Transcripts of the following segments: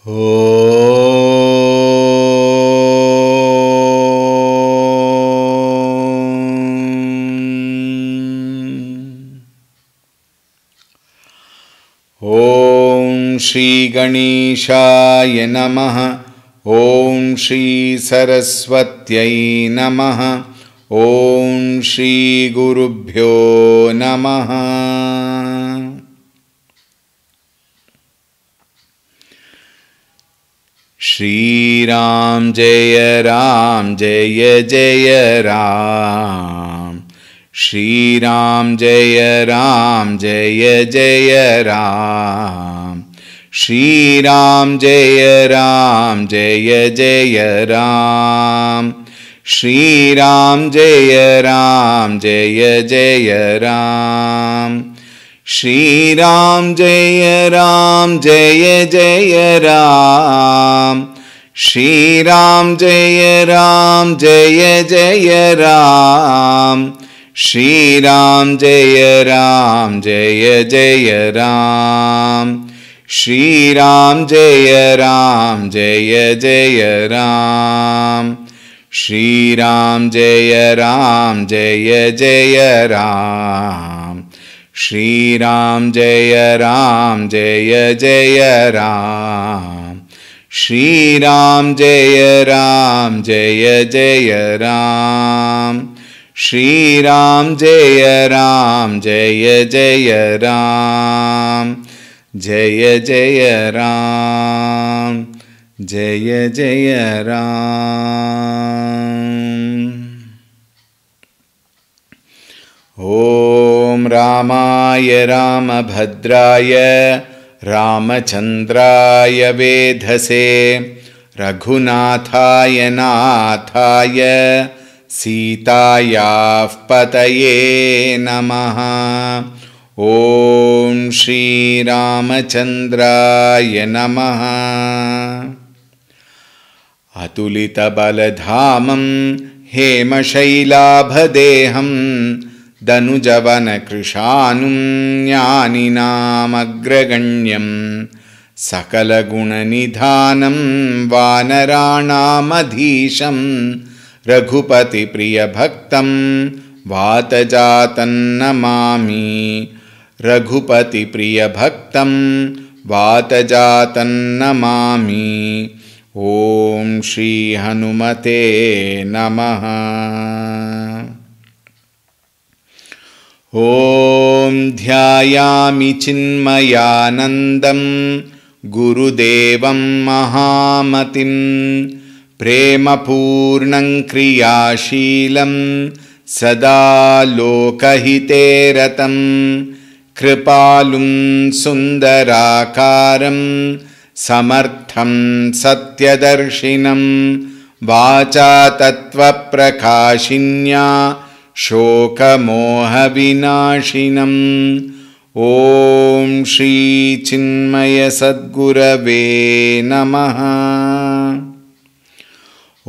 ओम श्री गणेशाय नमः। ओम श्री सरस्वत्यै नमः। ओम श्री गुरुभ्यो नमः। श्री राम जय जय राम। श्री राम जय जय राम। श्री राम जय जय राम। श्री राम जय जय राम। श्री राम जय जय राम। श्री राम जय जय राम। श्री राम जय जय राम। श्री राम जय जय राम। श्री राम जय जय राम। श्री राम जय जय राम। श्री राम जय जय राम। श्री राम जय जय राम। जय जय राम। जय जय राम। ओम रामाय रामभद्राय रामचंद्राय वेधसे रघुनाथाय नाथाय सीतायाः पतये नमः। ओम श्री रामचंद्राय नमः। अतुलितबलधामं हेमशैलाभदेहं दनुजवनकृशानुं ज्ञानिनामग्रगण्यं सकलगुणनिधानं वानराणामधीशं रघुपतिप्रियभक्तं वातजातं नमामि। रघुपतिप्रियभक्तं वातजातं नमामि। ओम श्री हनुमते नमः। ओम ध्यायामि चिन्मयानन्दं गुरुदेवं महामतिं प्रेमपूर्णं क्रियाशीलं सदा लोकहिते रतं कृपालुं सुन्दराकारं समर्थं सत्यदर्शिनं वाचा तत्त्वप्रकाशिन्या शोकमोहविनाशिनम्। ओम श्री चिन्मय सद्गुरवे नमः।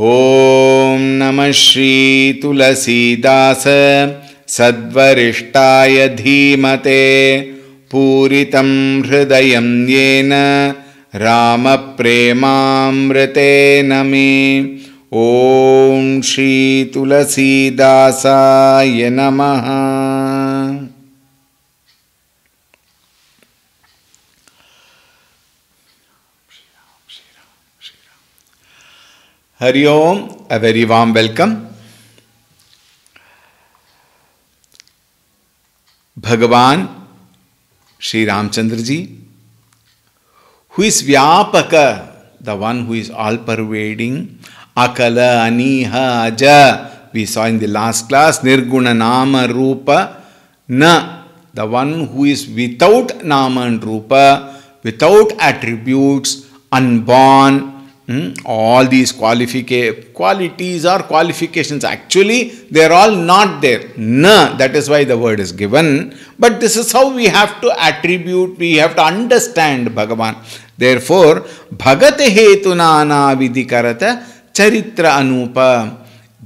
ओम नमः श्री तुलसीदास सद्वरिष्ठाय धीमते पूरितं हृदयं येन रामप्रेमामृतेन मे। ओम श्री तुलसीदासाय नमः। हरि ओम, a very warm welcome. भगवान Shri Ramchandra ji, who is Vyapaka, the one who is all pervading, Akala Aniha Aja, we saw in the last class, Nirguna Nama Rupa Na, the one who is without Nama and Rupa, without attributes, unborn. All these qualities or qualifications, actually they are all not there. Na, that is why the word is given. But this is how we have to attribute, we have to understand Bhagavan. Therefore, Bhagate Hetu Nana Vidhikarata Charitra Anupa.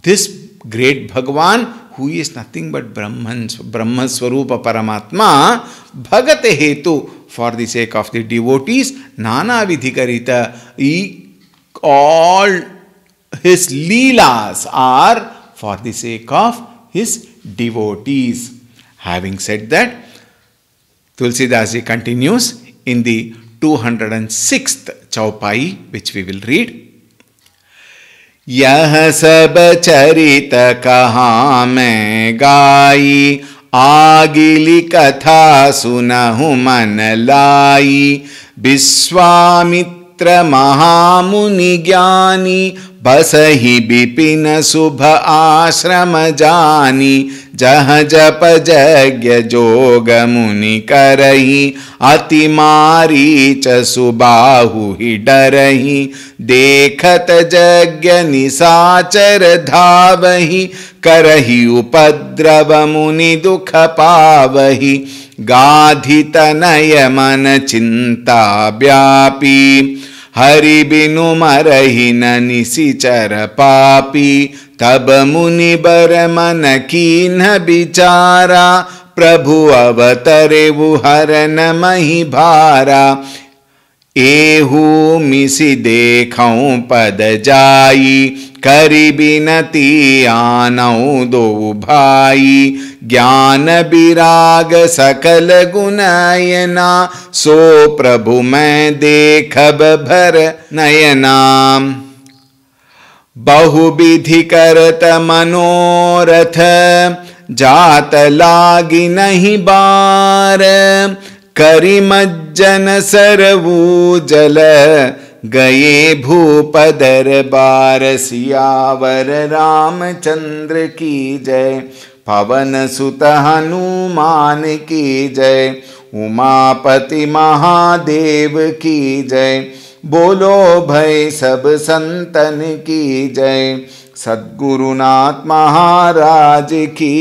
This great Bhagavan, who is nothing but Brahman Swarupa Paramatma, Bhagate Hetu, for the sake of the devotees. Nana vidhikarita, all his leelas are for the sake of his devotees. Having said that, Tulsidas ji continues in the 206th Chaupai, which we will read. यह सब चरित कहाँ मैं गाई, आगिली कथा सुनहु मन लाई। विश्वामित्र महामुनि ज्ञानी, बसहि विपिन शुभ आश्रम जानी। जह जप यज्ञ जोग मुनि करही, अति मारीच सुबाहु ही डरही। देखत यज्ञ निशाचर धावही, करही उपद्रव मुनि दुख पावही। गाधि तनय मन चिंता व्यापी, हरि बिनु मरहि न निशिचर पापी। तब मुनि बर मन कीन्ह बिचारा, प्रभु अवतरे हरन मही भारा। एहू मिसि देखऊं पद जाई, करि बिनती आनऊ दो भाई। ज्ञान विराग सकल गुनयना, सो प्रभु मैं देखब भर नयना। बहुविधि करत मनोरथ, जात लागी नहीं बार। करि मज्जन सरवू जल, गए भूपदर बार। सियावर रामचंद्र की जय, पवन सुत हनुमान की जय। उमापति महादेव की जय, बोलो भय सब संतन की जय। सद्गुरुनाथ महाराज की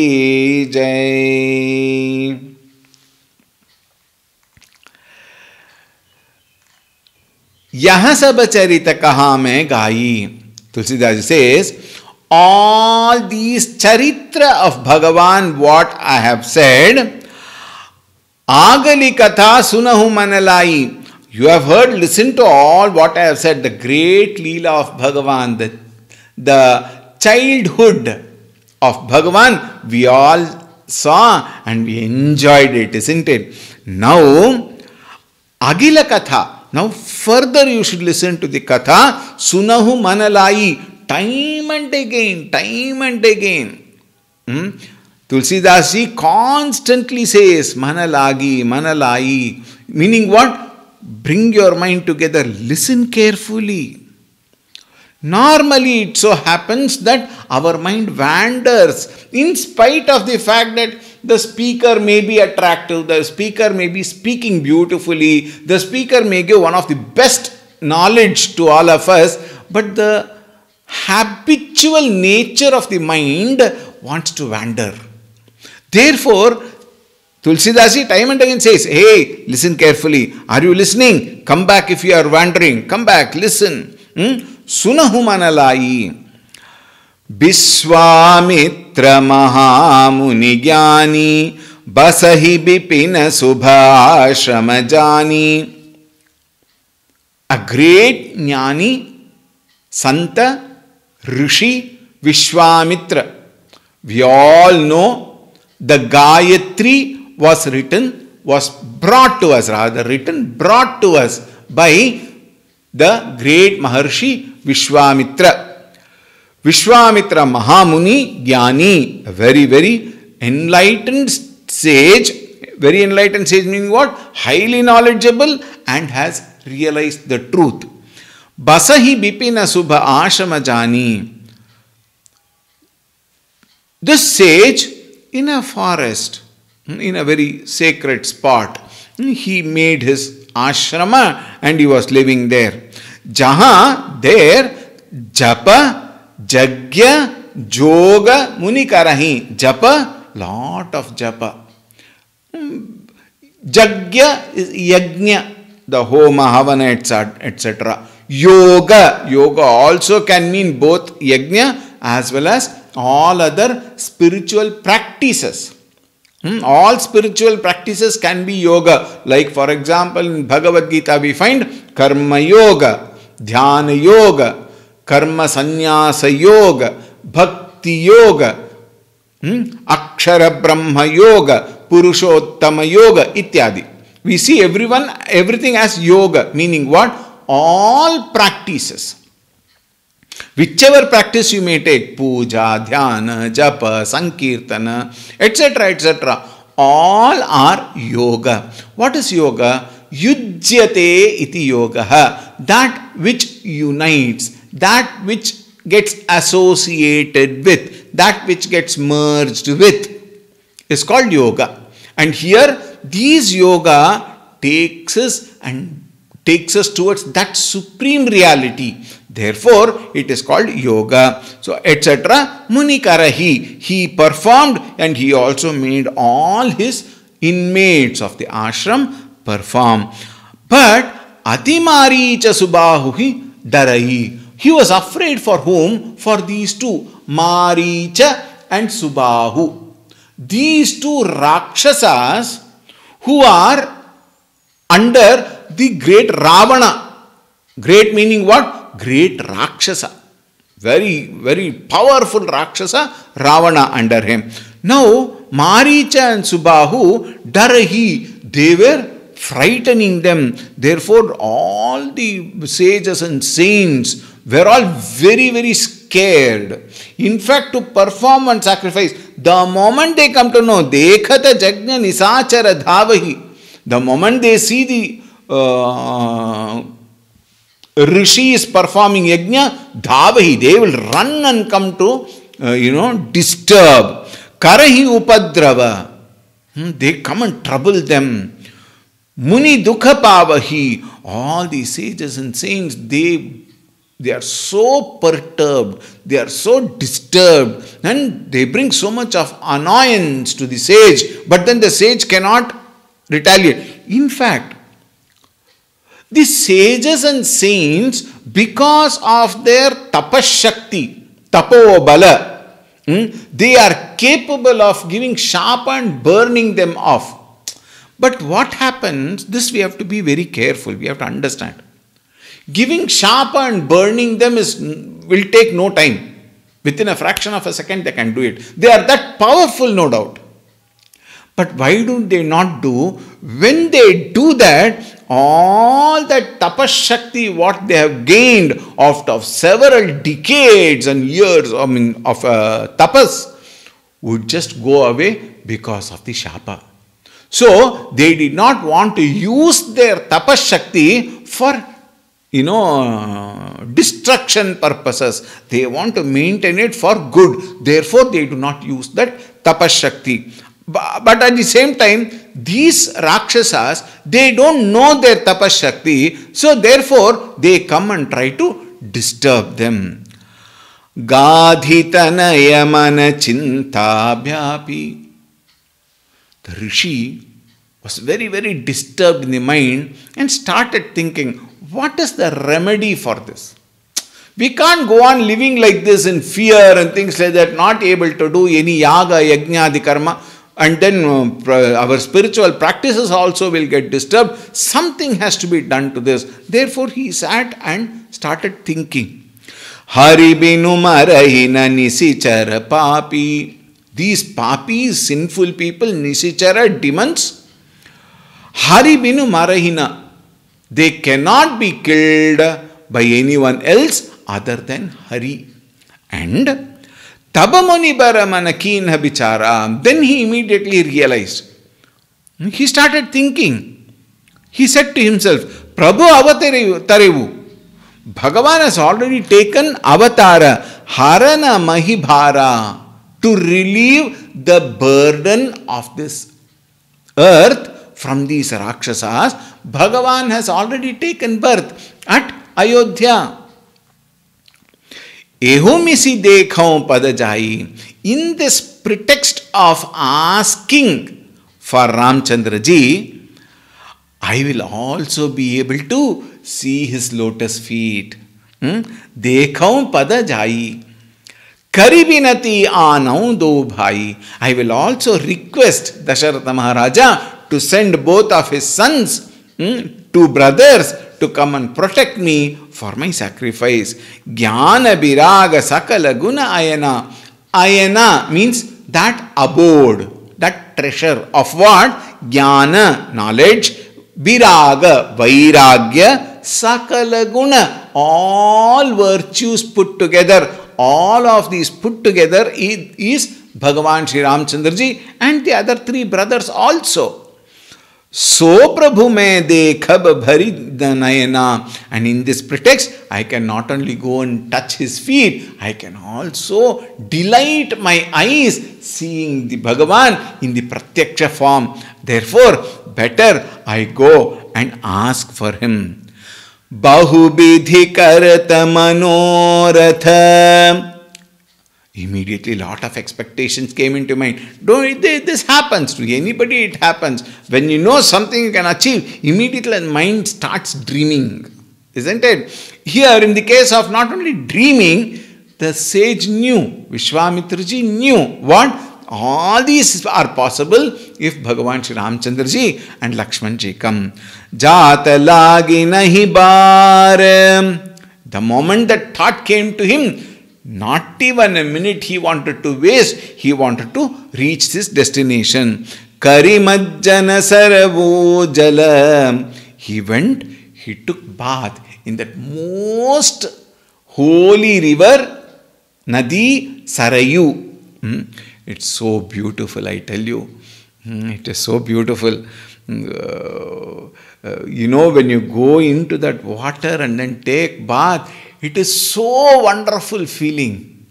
जय। यह सब चरित कहा मैं गाई. Tulsidas says, all these charitra of Bhagavan, what I have said, Agali Katha Sunahu Manalai. You have heard, listen to all what I have said, the great Leela of Bhagavan, the childhood of Bhagavan, we all saw and we enjoyed it, isn't it? Now, Agila Katha. Now further you should listen to the Katha, Sunahu Manalai, time and again. Tulsidas ji constantly says, Manalagi, Manalai, meaning what? Bring your mind together, listen carefully. Normally it so happens that our mind wanders in spite of the fact that the speaker may be attractive, the speaker may be speaking beautifully, the speaker may give one of the best knowledge to all of us, but the habitual nature of the mind wants to wander. Therefore, Tulsidas ji time and again says, hey, listen carefully. Are you listening? Come back if you are wandering. Come back, listen. Sunahu Manalai. Vishwamitra Mahamuni Jnani, Basahi Bipina Subha Ashrama Jani. A great Jnani, Santa, Rishi, Vishwamitra. We all know the Gayatri was brought to us by the great Maharshi Vishwamitra. Vishwamitra Mahamuni Jnani, a very, very enlightened sage. Very enlightened sage meaning what? Highly knowledgeable and has realized the truth. Basahi Bipina Subha Ashrama Jani. This sage in a forest, in a very sacred spot, he made his ashrama and he was living there. Jaha, there, japa, jagya, yoga, muni karahi. Japa, lot of japa. Jagya is yajna, the homa, havana, etc. Yoga also can mean both yajna as well as all other spiritual practices. All spiritual practices can be yoga. Like for example, in Bhagavad Gita we find Karma Yoga, Dhyana Yoga, Karma Sannyasa Yoga, Bhakti Yoga, Akshara Brahma Yoga, Purushottama Yoga, ityadi. We see everything as yoga, meaning what? All practices. Whichever practice you may take, puja, dhyana, japa, sankirtana, etc., etc., all are yoga. What is yoga? Yujyate iti yoga. That which unites, that which gets associated with, that which gets merged with is called yoga. And here, these yoga takes us towards that supreme reality. Therefore, it is called yoga. So, etc. Munikarahi. He performed and he also made all his inmates of the ashram perform. But Atimaricha Subahuhi Darahi. He was afraid for whom? For these two, Maricha and Subahu. These two Rakshasas who are under the great Ravana. Great meaning what? Great Rakshasa. Very, very powerful Rakshasa, Ravana under him. Now, Maricha and Subahu, Darahi, they were frightening them. Therefore, all the sages and saints were all very, very scared. In fact, to perform one sacrifice, the moment they come to know, Dekhata Jagna Nisachara Dhavahi, the moment they see the Rishi is performing yajna, dhavahi, they will run and come to, disturb. Karahi upadrava, they come and trouble them. Muni dukha pavahi, all these sages and saints, they are so perturbed, they are so disturbed, and they bring so much of annoyance to the sage, but then the sage cannot retaliate. In fact, the sages and saints, because of their tapashakti, tapobala, they are capable of giving sharp and burning them off. But what happens, this we have to be very careful, we have to understand. Giving sharp and burning them will take no time. Within a fraction of a second they can do it. They are that powerful, no doubt. But why do they not do? When they do that, all that tapashakti, what they have gained of several decades and years, of tapas, would just go away because of the shapa. So, they did not want to use their tapashakti for, destruction purposes. They want to maintain it for good. Therefore, they do not use that tapashakti. But at the same time, these Rakshasas, they don't know their tapashakti, so therefore they come and try to disturb them. Gadhitana yamana chintabhyapi. The Rishi was very, very disturbed in the mind and started thinking, what is the remedy for this? We can't go on living like this in fear and things like that, not able to do any yaga, yajna, the karma. And then our spiritual practices also will get disturbed. Something has to be done to this. Therefore, he sat and started thinking. Haribinu marahina nisichara papi. These papis, sinful people, nisichara, demons. Haribinu marahina. They cannot be killed by anyone else other than Hari. And Tabamuni Baramanakeen Habichara. Then he immediately realized. He started thinking. He said to himself, Prabhu Avatarevu. Bhagavan has already taken avatara, Harana Mahibhara, to relieve the burden of this earth from these Rakshasas. Bhagavan has already taken birth at Ayodhya. Ehomisi dekhau padajai. In this pretext of asking for Ramchandra ji, I will also be able to see his lotus feet. Dekhau padajai. Karibinati anau do bhai. I will also request Dasharatha Maharaja to send both of his sons, two brothers, to come and protect me for my sacrifice. Jnana Biraga Sakala Guna Ayana. Ayana means that abode, that treasure of what? Jnana, knowledge. Biraga, Vairagya, Sakala Guna, all virtues put together. All of these put together is Bhagavan Sri Ramchandra ji and the other three brothers also. So Prabhu mein dekhab bhari nayana. And in this pretext, I can not only go and touch his feet, I can also delight my eyes seeing the Bhagavan in the pratyaksha form. Therefore, better I go and ask for him. Bahubidhi karata manoratha. Immediately, lot of expectations came into mind. This happens to anybody, it happens. When you know something you can achieve, immediately the mind starts dreaming. Isn't it? Here, in the case of not only dreaming, the sage knew, Vishwamitra ji knew what? All these are possible if Bhagavan Shri Ramchandra ji and Lakshman ji come. Jata lagi nahi bar. The moment that thought came to him, not even a minute he wanted to waste. He wanted to reach this destination. Karimajjana saravo jala. He went, he took bath in that most holy river, Nadi Sarayu. It's so beautiful, I tell you. It is so beautiful. When you go into that water and then take bath, it is so wonderful feeling.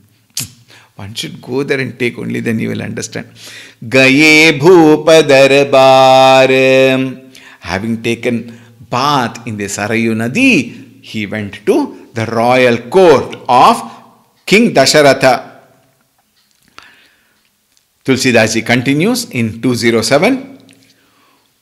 One should go there and take, only then you will understand. Gaye bhupa darbar. Having taken bath in the Sarayu Nadi, he went to the royal court of King Dasharatha. Tulsidas ji continues in 207.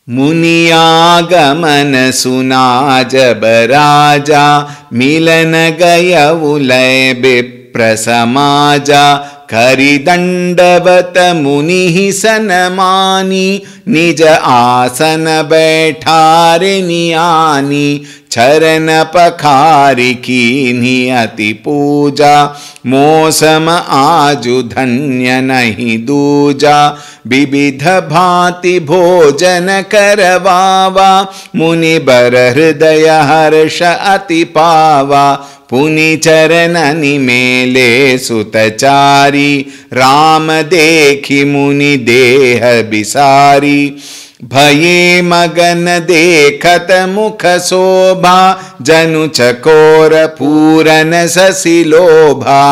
मुनियागमन सुना जब राजा मिलन गय उलय विप्र समाजा करि दंडवत मुनि सनमानी निज आसन बैठारे नियानी चरण पखारि कीन्ही अति पूजा मौसम आजु धन्य नहीं दूजा विविध भांति भोजन करवावा मुनि बर हृदय हर्ष अति पावा पुनि चरणनि मेले सुतचारी राम देखि मुनि देह बिसारी भये मगन देखत मुख शोभा जनु चकोर पूरन ससि लोभा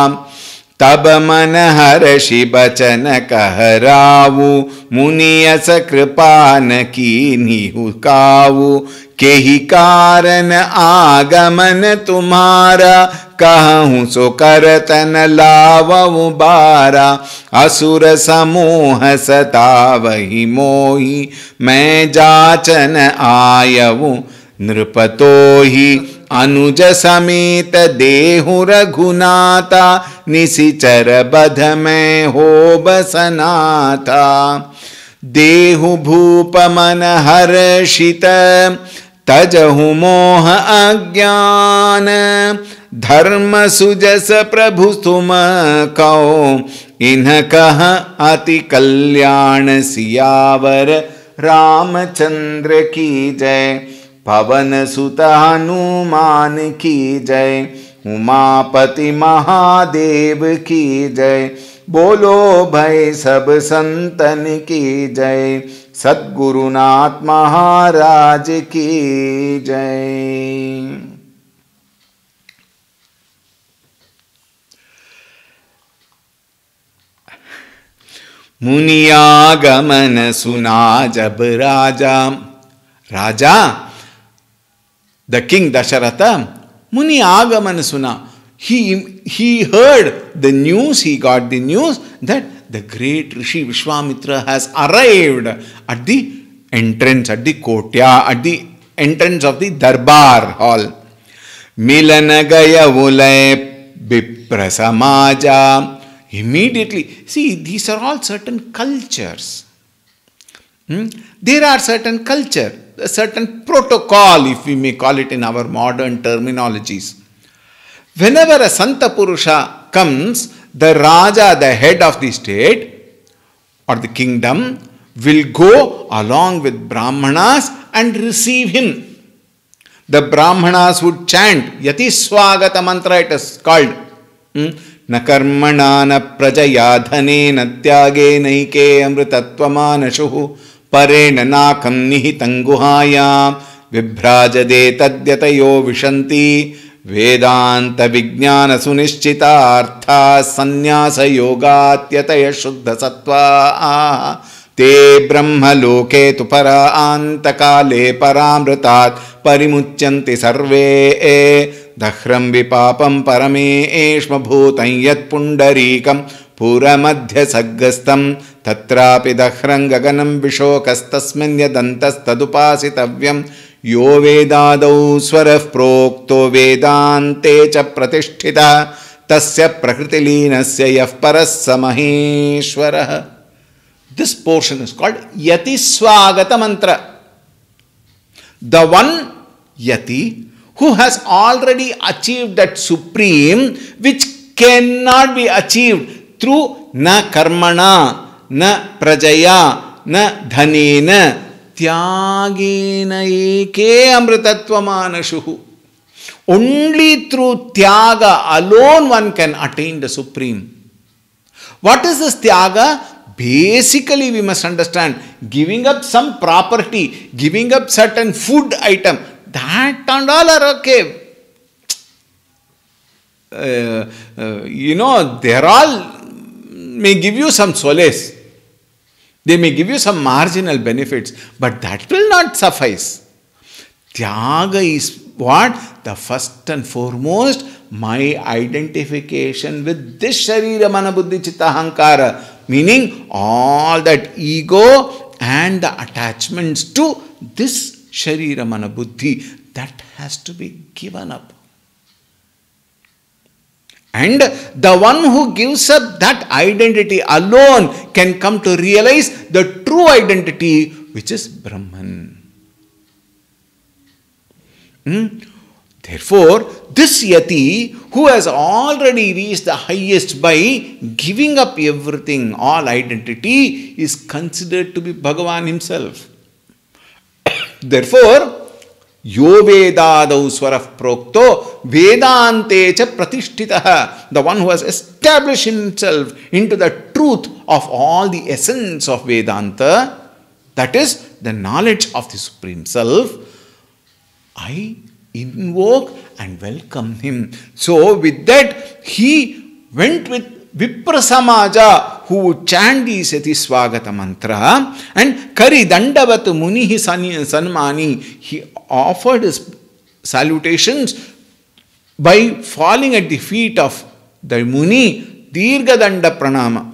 तब मन हर्षि बचन कहरावु मुनियस कृपान कीन्ही हुकावु केहि कारण आगमन तुम्हारा कहूँ सो करतन लावउ बारा असुर समूह सतावहि मोहि मैं जाचन आयवु नृपतोहि अनुज समेत देहु रघुनाथा निशिचर बध में हो बसनाथा देहु भूप मन हर्षित तजहु मोह अज्ञान धर्म सुजस प्रभु तुम कहो इन्ह कह अति कल्याण सियावर रामचंद्र की जय पवन सुत हनुमान की जय उमापति महादेव की जय बोलो भय सब संतन की जय सद्गुरुनाथ महाराज की जय। मुनियागमन सुना जब राजा the king Dasharatha, Muni Agaman Suna, he heard the news, he got the news that the great Rishi Vishwamitra has arrived at the entrance, at the courtyard, at the entrance of the Darbar hall. Milan Gaya Vulay Bipra Samaja. Immediately, see, these are all certain cultures. There are certain culture, a certain protocol, if we may call it in our modern terminologies. Whenever a Santa Purusha comes, the Raja, the head of the state or the kingdom, will go along with Brahmanas and receive him. The Brahmanas would chant Yati Swagata mantra, it is called. Na karmana na prajaya dhane na tyage naike amritatvamana parena nakam nihitanguhaya vibhrajade tadyatayo vishanti vedanta vijnana sunishchita artha sannyasa yogatyataya shuddha sattva te brahma loke tu para antakale paramritat parimucyanti sarve dahram vipapam parame eshma bhutam yat pundarikam pura madhya saggastam tatrapi dahram gaganam vishokastasmin yadantas tadupasitavyam yo vedadau swarah prokto vedante cha pratisthita tasya prakritilinasya yah parassa maheshwarah. This portion is called Yati Swagata Mantra. The one Yati who has already achieved that supreme which cannot be achieved through na karmana, na prajaya, na dhanena, tyagena eke amritatvamana. Only through tyaga alone one can attain the supreme. What is this tyaga? Basically, we must understand, giving up some property, giving up certain food item, that and all are okay. They all may give you some solace. They may give you some marginal benefits, but that will not suffice. Tyaga is what? The first and foremost, my identification with this Sharira Mana Buddhi Chitta Ahankara. Meaning all that ego and the attachments to this Sharira Mana Buddhi, that has to be given up. And the one who gives up that identity alone can come to realize the true identity, which is Brahman. Therefore, this Yati who has already reached the highest by giving up everything, all identity, is considered to be Bhagavan himself. Therefore, yo vedadau swarah prokto vedante cha pratishtitaha, the one who has established himself into the truth of all the essence of Vedanta, that is the knowledge of the Supreme Self, I invoke and welcome him. So with that, he went with Viprasamaja, who would chant the Yati Swagata mantra, and Kari Dandavat Munihi Sanmani, he offered his salutations by falling at the feet of the Muni, Dirga Danda Pranama.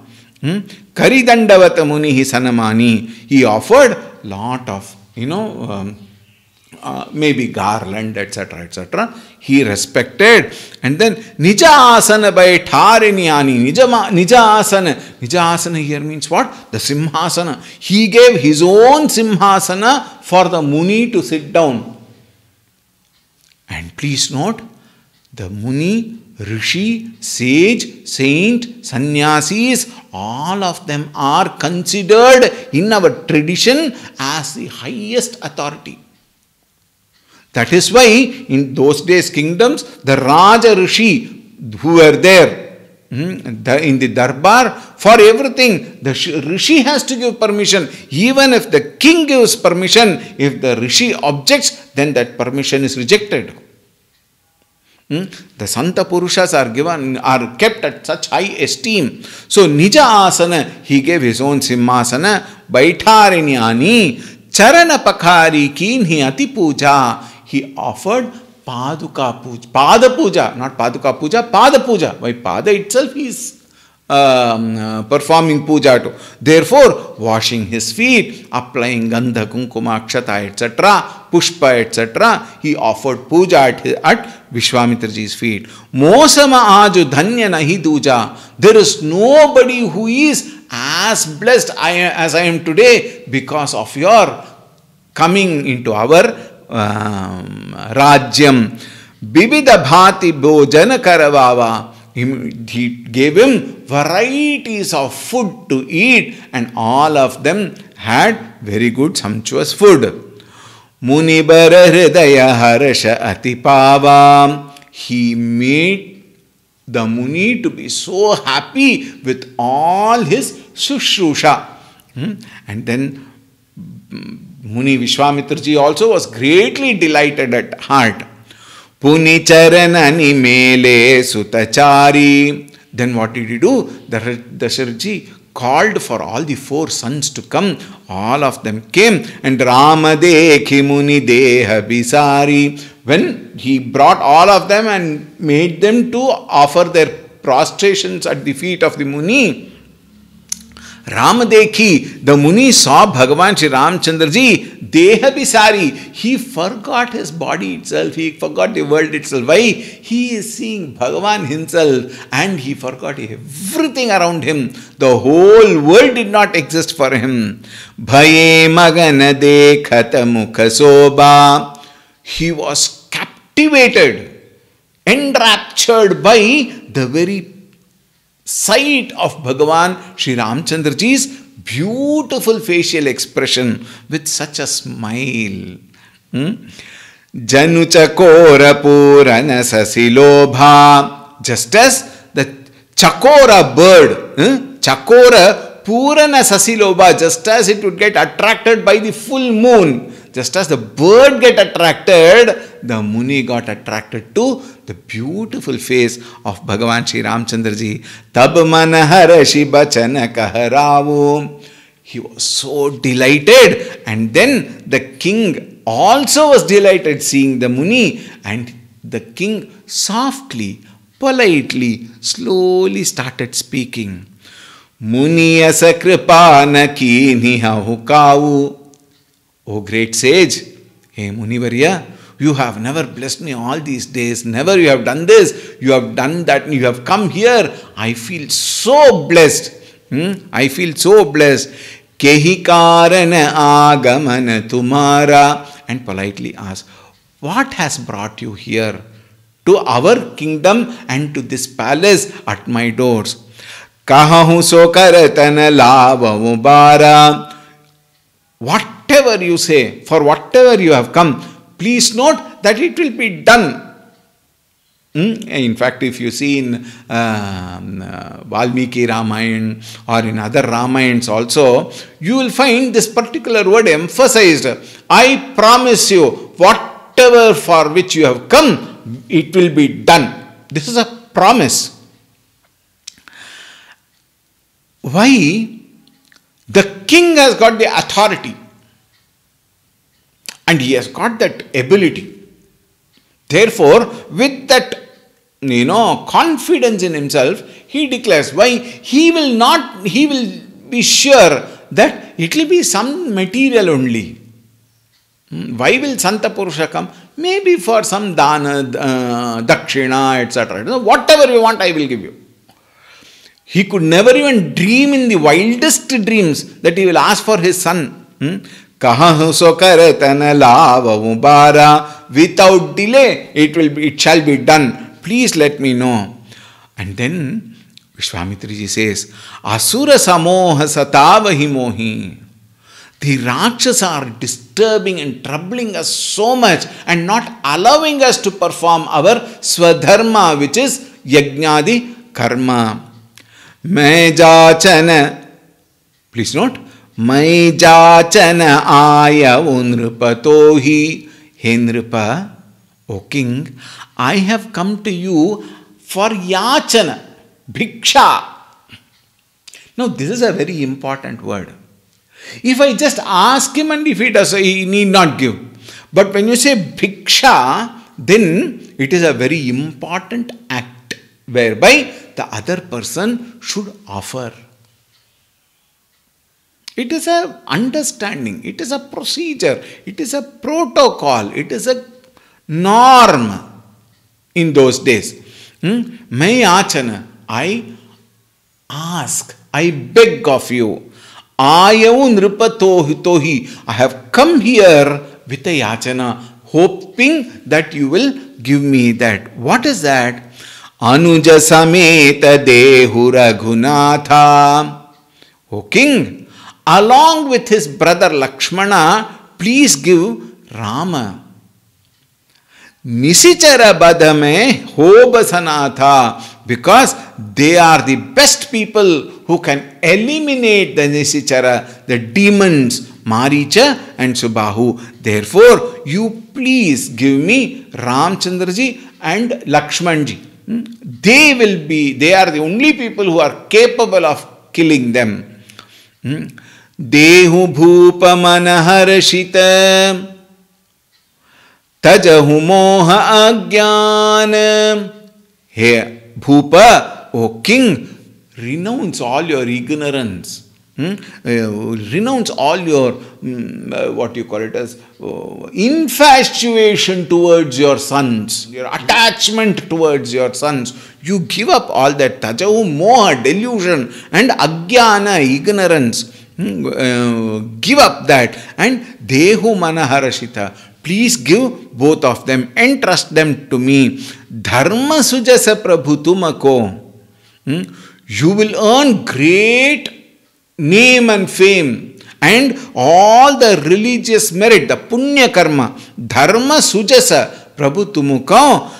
Kari Dandavat Munihi Sanmani, he offered lot of, maybe garland, etc., etc. He respected, and then Nija Asana by Tariniani, Nija Asana here means what? The Simhasana. He gave his own Simhasana for the Muni to sit down. And please note, the Muni, Rishi, Sage, Saint, Sannyasis, all of them are considered in our tradition as the highest authority. That is why in those days kingdoms, the Raja Rishi who were there in the Darbar, for everything, the Rishi has to give permission. Even if the king gives permission, if the Rishi objects, then that permission is rejected. The Santa Purushas are kept at such high esteem. So Nija Asana, he gave his own Simhasana. Baitharinyani, Charana Pakhari Kinhi Ati Puja. He offered Paduka Puja. Pada Puja, not Paduka Puja, Pada Puja. Why Pada itself is performing puja to. Therefore, washing his feet, applying gandha, kunkuma, akshata, etc., pushpa, etc., he offered puja at Vishwamitraji's feet. Mosama aju dhanya nahi duja. There is nobody who is as blessed as I am today because of your coming into our Rajyam. Bibida bhati bhojana karavava. He gave him varieties of food to eat, and all of them had very good sumptuous food. Munibara hridaya harsha atipava. He made the Muni to be so happy with all his sushrusha. And then Muni Vishwamitraji also was greatly delighted at heart. Puni charanani mele sutachari. Then what did he do? Dasharathaji called for all the 4 sons to come. All of them came. And Ramadekhi Muni Deha Bisari. When he brought all of them and made them to offer their prostrations at the feet of the Muni, Ramadekhi, the Muni saw Bhagavan Shri Ramchandraji, Deha Bisari. He forgot his body itself. He forgot the world itself. Why? He is seeing Bhagavan himself and he forgot everything around him. The whole world did not exist for him. Bhaye magana dekhata mukha soba. He was captivated, enraptured by the very sight of Bhagavan Shri Ramchandraji's beautiful facial expression with such a smile. Janu chakora purana sasilobha. Just as the chakora bird, chakora purana sasilobha, just as it would get attracted by the full moon, just as the bird get attracted, the Muni got attracted to the beautiful face of Bhagavan Shri Ramchandraji. Tab manahara shibachana kaharavu. He was so delighted, and then the king also was delighted seeing the Muni, and the king softly, politely, slowly started speaking. Muni asa kripana kiniha hukavu. O great sage, hey Munivarya, you have never blessed me all these days. Never you have done this, you have done that, you have come here. I feel so blessed. I feel so blessed. Kehi karana agamana tumara. And politely ask, what has brought you here to our kingdom and to this palace at my doors? Kahahu so karatana lava mubara. Whatever you say, for whatever you have come, please note that it will be done. In fact, if you see in Valmiki Ramayana or in other Ramayans also, you will find this particular word emphasized. I promise you, whatever for which you have come, it will be done. This is a promise. Why? The king has got the authority and he has got that ability. Therefore, with that, confidence in himself, he declares, why? He will be sure that it will be some material only. Why will Santa Purusha come? Maybe for some dana, dakshina, etc. Whatever you want, I will give you. He could never even dream in the wildest dreams that he will ask for his son. Without delay, it shall be done. Please let me know. And then Vishwamitraji says, Asura samoha satavahi mohi. The Rakshas are disturbing and troubling us so much and not allowing us to perform our swadharma, which is yajnadi karma. Mai jachana, please note, Mai jachana aya unrupatohi. He Nripa, O king, I have come to you for yachana, bhiksha. Now this is a very important word. If I just ask him and if he does, he need not give. But when you say bhiksha, then it is a very important act whereby the other person should offer. It is a understanding, it is a procedure, it is a protocol, it is a norm in those days. Mai achana, I ask, I beg of you. Ayavu nripatohi, I have come here with a yachana, hoping that you will give me that. What is that? Anuja sameta dehu Raghunatha. O king, along with his brother Lakshmana, please give Rama. Nisichara badame hobasanatha, because they are the best people who can eliminate the Nisichara, the demons, Maricha and Subahu. Therefore, you please give me Ramchandraji and Lakshmanji. They are the only people who are capable of killing them. Dehu bhupa manaharashita tajahu moha agyana. Hey, Bhupa, O king, renounce all your ignorance. Renounce all your, what you call it as, infatuation towards your sons, your attachment towards your sons. You give up all that tajahu moha, delusion, and agyana, ignorance. Give up that. And dehu manaharashita. Please give both of them, entrust them to me. Dharma sujasa prabhu tumako. You will earn great name and fame and all the religious merit, the punya karma. Dharma sujasa prabhu tumako.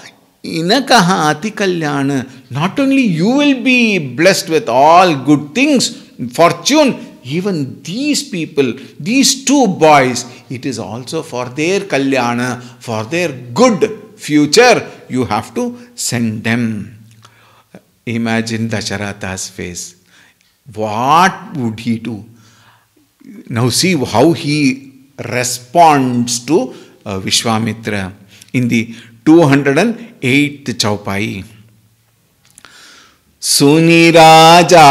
Inakaha ati kalyana. Not only you will be blessed with all good things, fortune, even these people, these two boys, it is also for their kalyana, for their good future, you have to send them. Imagine Dasharatha's face. What would he do? Now see how he responds to Vishwamitra in the 208th Chaupai. Sunirajatiya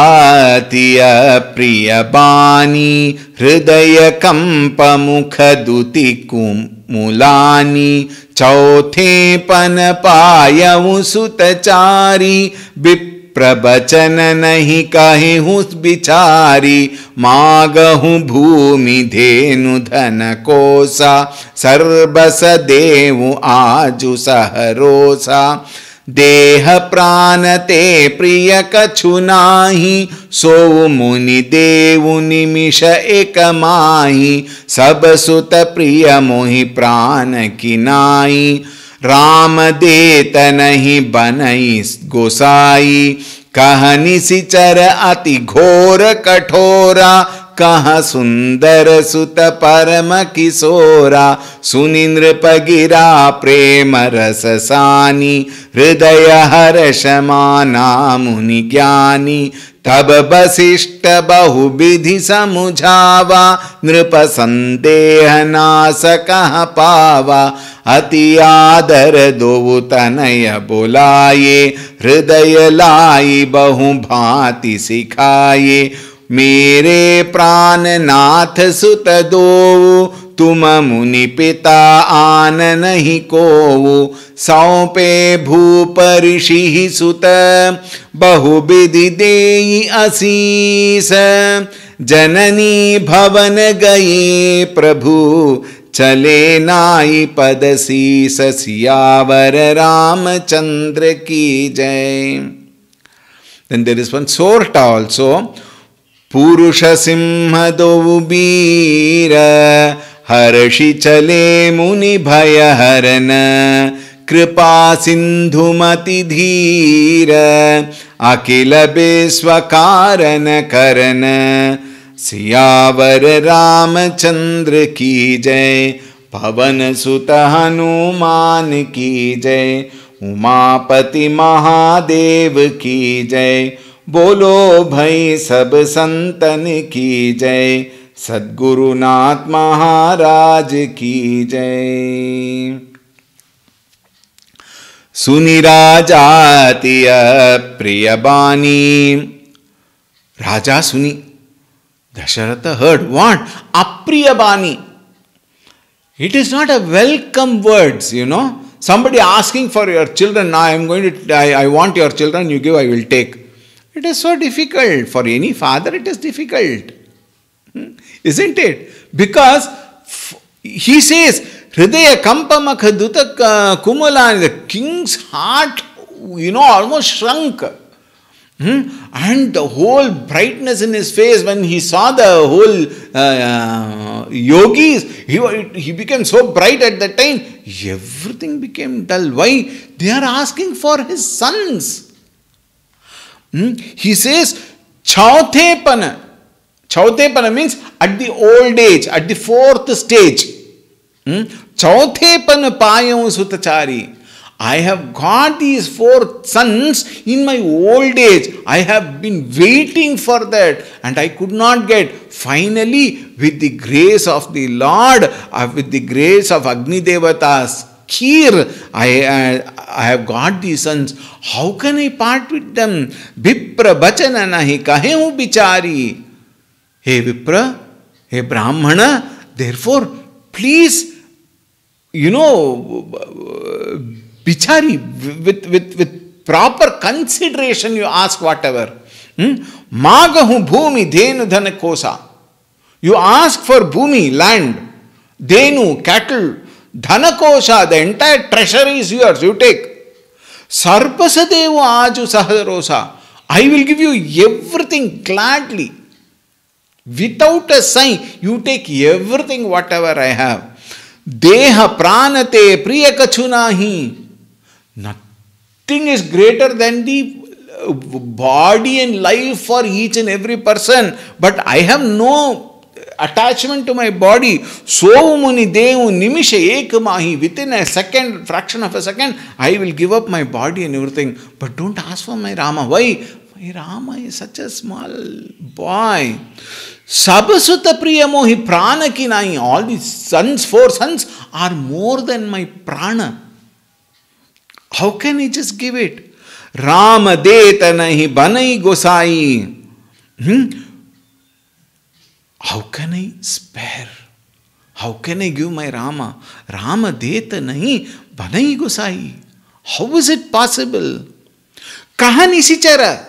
priyabani hridaya kampa mukhaduti kumulani chauthe panapayavu sutachari viprabachana nahi kahehus bichari magahu bhumi dhenu dhana kosa sarvasa devu aju saharosa देह प्राण ते प्रिय कछु नाही सो मुनि देवु निमिष एक माही सब सुत प्रिय मोहि प्राण किनाई राम देत नहीं बनई गोसाई कहनि सिचर अति घोर कठोरा कहाँ सुंदर सुत परम किशोरा सुनि नृपगिरा प्रेम रस सानी हृदय हर्ष माना मुनि ज्ञानी तब वसिष्ठ बहुविधि समुझावा नृप संदेह नास कहाँ पावा अति आदर दो तनय बोलाये हृदय लाई बहु भांति सिखाये मेरे प्राण नाथ सुत दो तुम मुनि पिता आन नहीं को सौंपे भूप ऋषि सुत बहुविधि देई असीस जननी भवन गए प्रभु चले नाई पद शीस सियावर रामचंद्र की जय. Then there is one sorta also. पुरुष सिंह दो वीर हर्षि चले मुनि भय हरन कृपा सिंधुमति धीर अखिल विश्व कारण करन सियावर रामचंद्र की जय. पवन सुत हनुमान की जय. उमापति महादेव की जय. बोलो भई सब संतन की जय. सद्गुरुनाथ महाराज की जय. Sunirajatiya Priyabani. Raja Suni. Dasharatha heard what? Apriyabani. It is not a welcome words, you know. Somebody asking for your children, now I want your children, you give, I will take. It is so difficult. For any father, it is difficult. Isn't it? Because he says, Hridaya Kampamakha Duta Kumala, the king's heart, you know, almost shrunk. And the whole brightness in his face when he saw the whole yogis, he became so bright at that time, everything became dull. Why? They are asking for his sons. He says, Chautepana. Chautepana means at the old age, at the fourth stage. Chautepana Payam Sutachari. I have got these 4 sons in my old age. I have been waiting for that and I could not get. Finally, with the grace of the Lord, with the grace of Agni Devata's Kheer, I have got these sons. How can I part with them? Vipra bachana nahi kahehu bichari. Hey Vipra, hey Brahmana, therefore, please, you know, Bichari, with proper consideration you ask whatever. Magahu bhumi dhenu dhana kosa. You ask for bhumi, land, dhenu, cattle, dhana kosa, the entire treasury is yours, you take. Sarpasadevu aju saharosa. I will give you everything gladly. Without a sign, you take everything whatever I have. Deha pranate priyakachunahi. Nothing is greater than the body and life for each and every person. But I have no attachment to my body. So muni devu nimisha ekamahi. Within a second, fraction of a second, I will give up my body and everything. But don't ask for my Rama. Why? My Rama is such a small boy. Sabasuta priyamohi prana kinai. All these sons, 4 sons, are more than my prana. How can he just give it? Rama deta nahi banai gosai. How can I spare? How can I give my Rama? Rama deta nahi banai gosai. How is it possible? Kaha nisichara?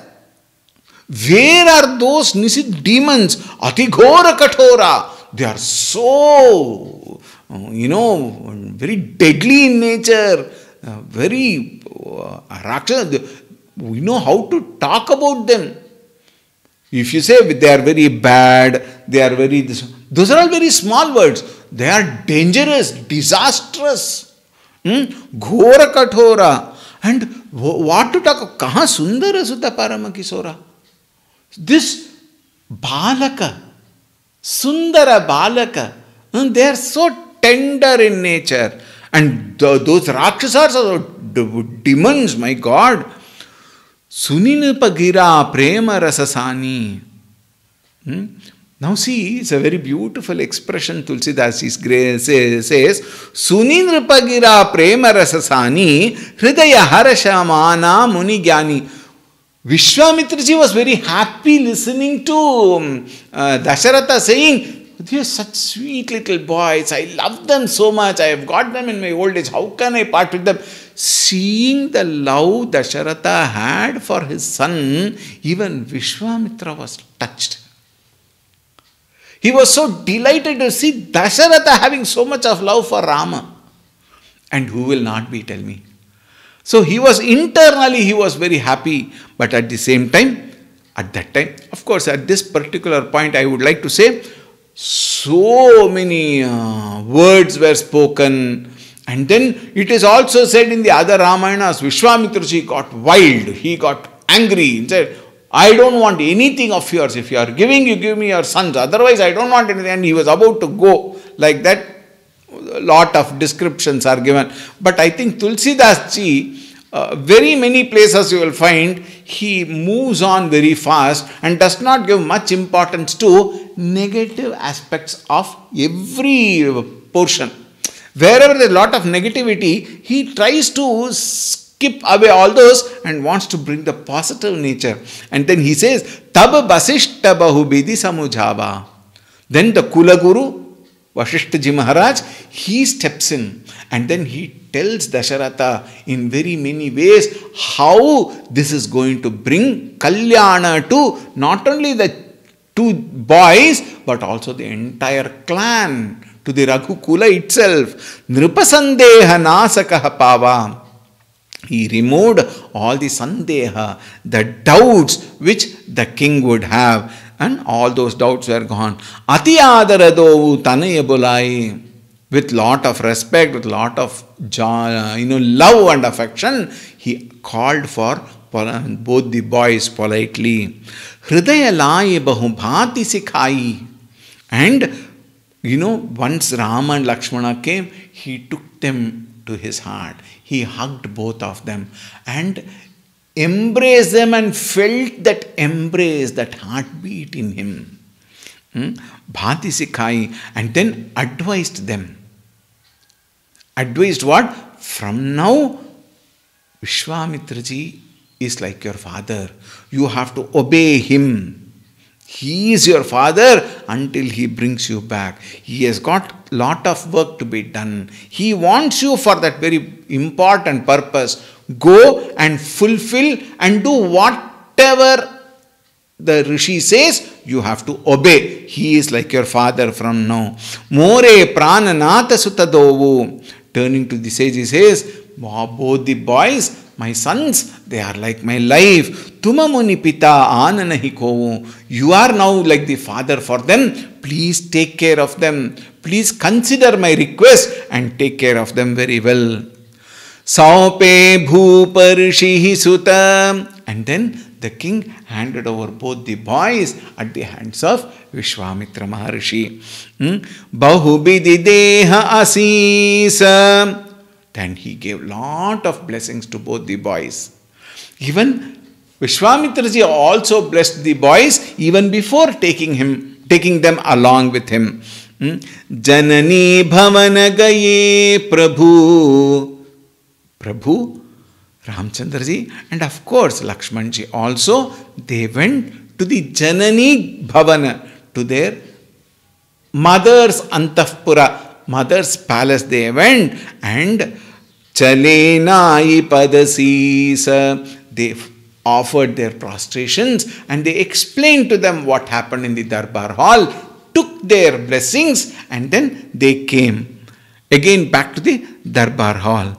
Where are those demons? Atighora kathora. They are so, you know, very deadly in nature. Very rakshasa. We know how to talk about them. If you say they are very bad, they are very those are all very small words. They are dangerous, disastrous. Ghora kathora. And what to talk of? Kaha sundara sutta parama kisora. This balaka, sundara balaka, they are so tender in nature. And those rakshasas are demons, my God. Suninipagira prema rasasani. Now see, it's a very beautiful expression Tulsidas says, Suninipagira prema rasasani hridaya harashamana muni gyani. Vishwamitraji was very happy listening to Dasharatha saying, they are such sweet little boys. I love them so much. I have got them in my old age. How can I part with them? Seeing the love Dasharatha had for his son, even Vishwamitra was touched. He was so delighted to see Dasharatha having so much of love for Rama. And who will not be, tell me? So he was internally, he was very happy. But at the same time, at that time, of course, at this particular point, I would like to say, so many words were spoken. And then it is also said in the other Ramayanas, Vishwamitraji got wild. He got angry and said, I don't want anything of yours. If you are giving, you give me your sons. Otherwise, I don't want anything. And he was about to go like that. A lot of descriptions are given. But I think Tulsidas ji, very many places you will find, he moves on very fast and does not give much importance to negative aspects of every portion. Wherever there is a lot of negativity, he tries to skip away all those and wants to bring the positive nature. And then he says, Tab Vasishta Bahubidi Samujhava. Then the Kulaguru, Vasishtaji Maharaj, he steps in and then he tells Dasharatha in very many ways how this is going to bring Kalyana to not only the two boys but also the entire clan, to the Raghukula itself. Nripasandeha nasakaha pava. He removed all the sandeha, the doubts which the king would have, and all those doubts were gone. Ati adaradovu tanaya bulai. With lot of respect, with lot of joy, love and affection, he called for both the boys politely. Hridaya lai bahu bhati sikhai. And once Rama and Lakshmana came, he took them to his heart. He hugged both of them and embraced them and felt that embrace, that heartbeat in him. Bhati sikhai. And then advised them. Advised what? From now, Vishwamitraji is like your father. You have to obey him. He is your father until he brings you back. He has got lot of work to be done. He wants you for that very important purpose. Go and fulfill and do whatever the Rishi says, you have to obey. He is like your father from now. More prananata sutadovu. Turning to the sage, he says, both the boys, my sons, they are like my life. Tuma muni pita ananahi kovu. You are now like the father for them. Please take care of them. Please consider my request and take care of them very well. Saupe bhuparishihi suta. And then the king handed over both the boys at the hands of Vishwamitra Maharishi. Bahubidi deha asisa. Then he gave lot of blessings to both the boys. Even Vishwamitraji also blessed the boys even before taking them along with him. Janani bhavana gaye Prabhu. Prabhu, Ramchandraji, and of course Lakshmanji also, they went to the Janani Bhavana, to their mother's Antahpura, mother's palace they went, and Chalenai Padasisa, they offered their prostrations and they explained to them what happened in the Darbar hall, took their blessings, and then they came again back to the Darbar hall.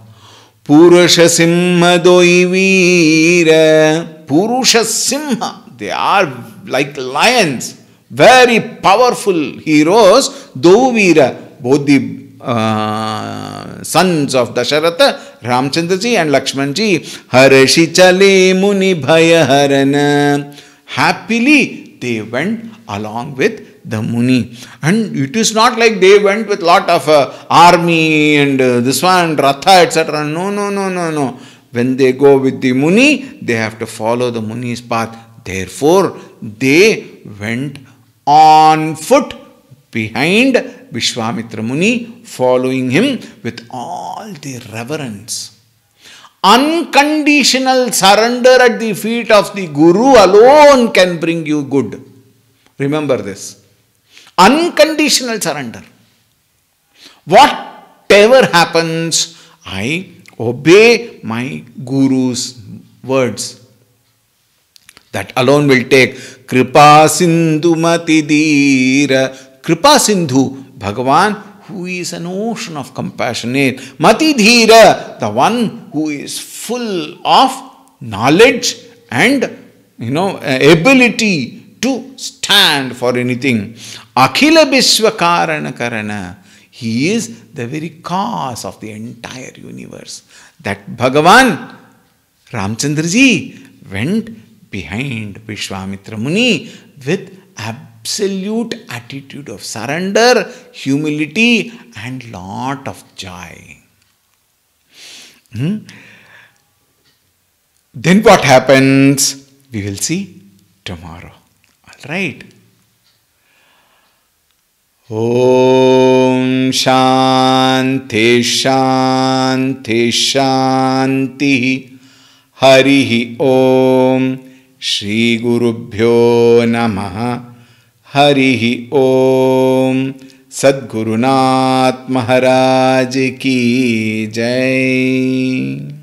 Purusha Simha Doi Veera. Purusha Simha. They are like lions. Very powerful heroes. Doi Veera. Both the sons of Dasharatha, Ramchandraji and Lakshmanji. Harashi Chale Muni Bhaya Harana. Happily they went along with the Muni. And it is not like they went with lot of army and this one, Ratha, etc. No. When they go with the Muni, they have to follow the Muni's path. Therefore, they went on foot behind Vishwamitra Muni, following him with all the reverence. Unconditional surrender at the feet of the Guru alone can bring you good. Remember this. Unconditional surrender. Whatever happens, I obey my Guru's words. That alone will take. Kripa Sindhu Mati Dhira. Kripa Sindhu, Bhagavan, who is an ocean of compassionate. Mati Dhira, the one who is full of knowledge and ability to stand for anything. Akhila Vishwakarana Karana. He is the very cause of the entire universe. That Bhagavan, Ramchandraji, went behind Vishwamitra Muni with absolute attitude of surrender, humility and lot of joy. Then what happens? We will see tomorrow. Right. Om Shanti Shanti Shanti. Hari ओम। श्री गुरुभ्यो नमः। हरि ओम। सद्गुरुनाथ महाराज की जय।